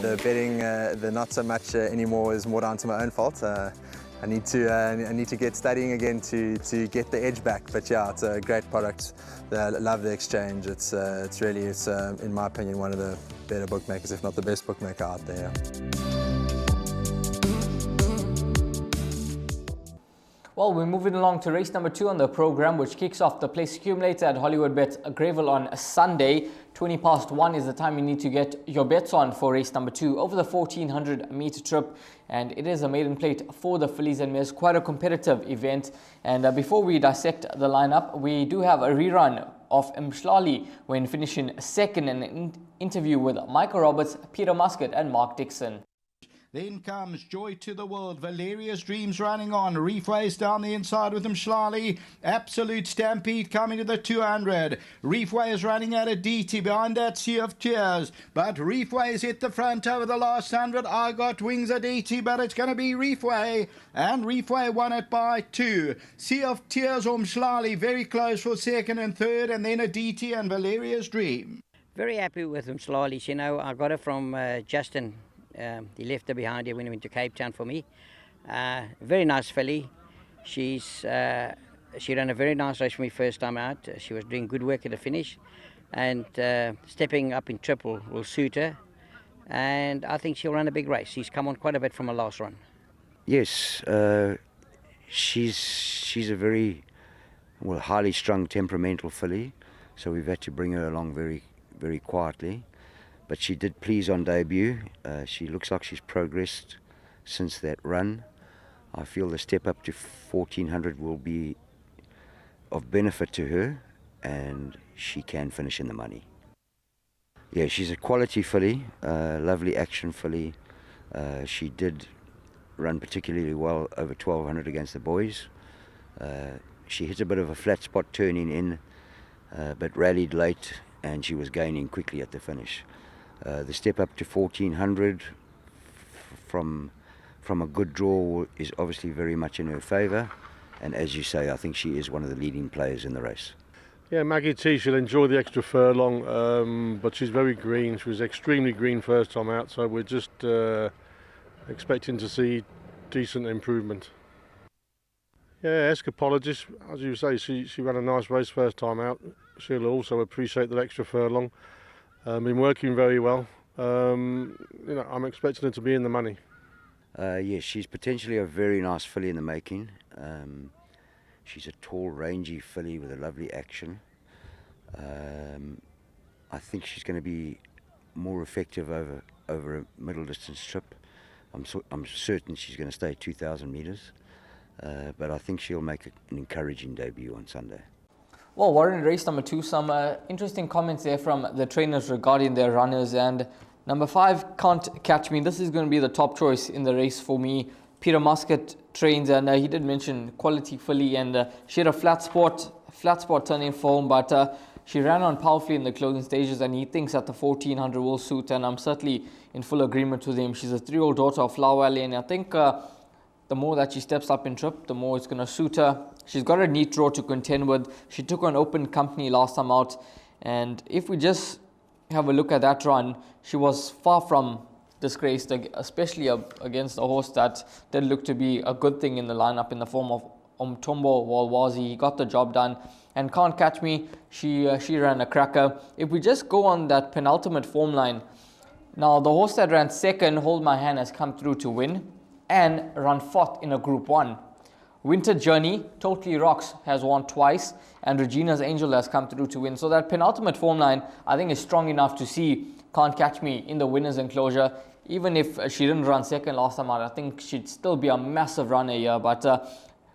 the betting, the not so much anymore, is more down to my own fault. I need to get studying again to get the edge back. But yeah, it's a great product. I love the exchange. It's really, in my opinion, one of the better bookmakers, if not the best bookmaker out there. Well, we're moving along to race number 2 on the program, which kicks off the place accumulator at Hollywoodbets Greyville on Sunday. 1:20 is the time you need to get your bets on for race number 2 over the 1400 meter trip, and it is a maiden plate for the fillies and mares. Quite a competitive event. And before we dissect the lineup, we do have a rerun of Mshlali when finishing second in an interview with Michael Roberts, Peter Muscat and Mark Dixon. Then comes Joy to the World. Valeria's Dreams running on. Reefways down the inside with Mshlali. Absolute Stampede coming to the 200. Reefway is running at a DT. Behind that, Sea of Tears. But Reefway's hit the front over the last 100. I Got Wings at DT, but it's going to be Reefway. And Reefway won it by 2. Sea of Tears or Mshlali very close for second and third. And then a DT and Valeria's Dream. Very happy with Mshlali. You know, I got her from Justin. He left her behind here when he went to Cape Town for me. Very nice filly. She ran a very nice race for me first time out. She was doing good work at the finish, and stepping up in triple will suit her. And I think she'll run a big race. She's come on quite a bit from her last run. Yes, she's a very highly strung, temperamental filly. So we've had to bring her along very, very quietly. But she did please on debut. She looks like she's progressed since that run. I feel the step up to 1400 will be of benefit to her, and she can finish in the money. Yeah, she's a quality filly, lovely action filly. She did run particularly well over 1200 against the boys. She hit a bit of a flat spot turning in, but rallied late, and she was gaining quickly at the finish. The step up to 1400 from a good draw is obviously very much in her favour, and as you say, I think she is one of the leading players in the race. Yeah, Maggie T, she'll enjoy the extra furlong, but she's very green. She was extremely green first time out, so we're just expecting to see decent improvement. Yeah, Escapologist, as you say, she ran a nice race first time out. She'll also appreciate that extra furlong. Been working very well. I'm expecting her to be in the money. Yes, she's potentially a very nice filly in the making. She's a tall, rangy filly with a lovely action. I think she's going to be more effective over a middle distance trip. I'm certain she's going to stay 2,000 metres, but I think she'll make an encouraging debut on Sunday. Well, Warren, race number 2, some interesting comments there from the trainers regarding their runners. And number 5, Can't Catch Me. This is going to be the top choice in the race for me. Peter Muscat trains, and he did mention quality filly, and she had a flat spot turning form, but she ran on powerfully in the closing stages, and he thinks that the 1400 will suit, and I'm certainly in full agreement with him. She's a 3-year-old daughter of Flower Valley, and I think the more that she steps up in trip, the more it's going to suit her. She's got a neat draw to contend with. She took on Open Company last time out, and if we just have a look at that run, she was far from disgraced, especially against a horse that did look to be a good thing in the lineup in the form of Umtombo Walwazi. He got the job done. And Can't Catch Me, she ran a cracker. If we just go on that penultimate form line, now the horse that ran second, Hold My Hand, has come through to win and run fourth in a Group 1. Winter Journey, Totally Rocks, has won twice, and Regina's Angel has come through to win. So that penultimate form line, I think, is strong enough to see Can't Catch Me in the winner's enclosure. Even if she didn't run second last time out, I think she'd still be a massive runner here. But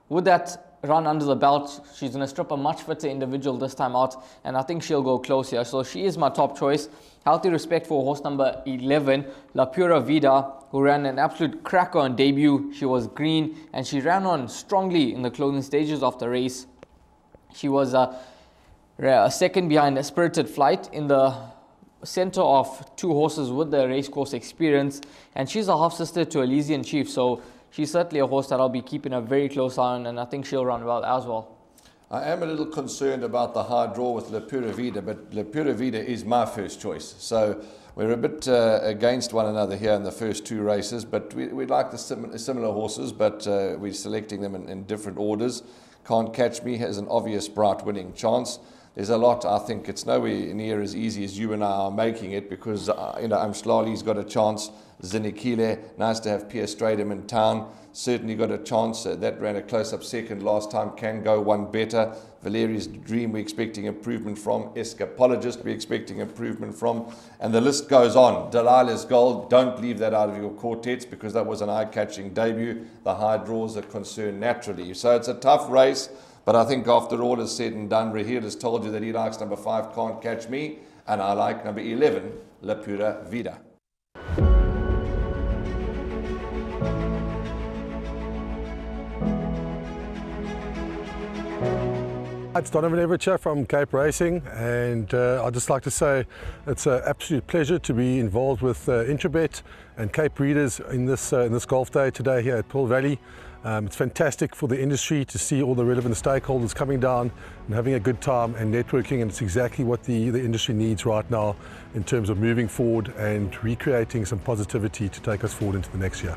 with that run under the belt, she's going to strip a much fitter individual this time out, and I think she'll go close here. So she is my top choice. Healthy respect for horse number 11, La Pura Vida, who ran an absolute cracker on debut. She was green, and she ran on strongly in the closing stages of the race. She was a second behind Spirited Flight in the center of 2 horses with the racecourse experience, and she's a half-sister to Elysian Chief, so she's certainly a horse that I'll be keeping a very close eye on, and I think she'll run well as well. I am a little concerned about the high draw with La Pura Vida, but La Pura Vida is my first choice. So we're a bit against one another here in the first 2 races, but we like the similar horses, but we're selecting them in different orders. Can't Catch Me has an obvious bright winning chance. There's a lot, I think it's nowhere near as easy as you and I are making it, because Amshlali's got a chance. Zinikile, nice to have Pierre Stradum in town, certainly got a chance. That ran a close-up second last time, can go one better. Valeria's Dream, we're expecting improvement from. Escapologist, we're expecting improvement from. And the list goes on. Delilah's Gold, don't leave that out of your quartets, because that was an eye-catching debut. The high draws are concerned naturally. So it's a tough race, but I think after all is said and done, Raheel has told you that he likes number 5, Can't Catch Me, and I like number 11, La Pura Vida. It's Donovan Everett from Cape Racing, and I'd just like to say it's an absolute pleasure to be involved with Intrabet and Cape Breeders in this golf day today here at Pearl Valley. It's fantastic for the industry to see all the relevant stakeholders coming down and having a good time and networking, and it's exactly what the industry needs right now in terms of moving forward and recreating some positivity to take us forward into the next year.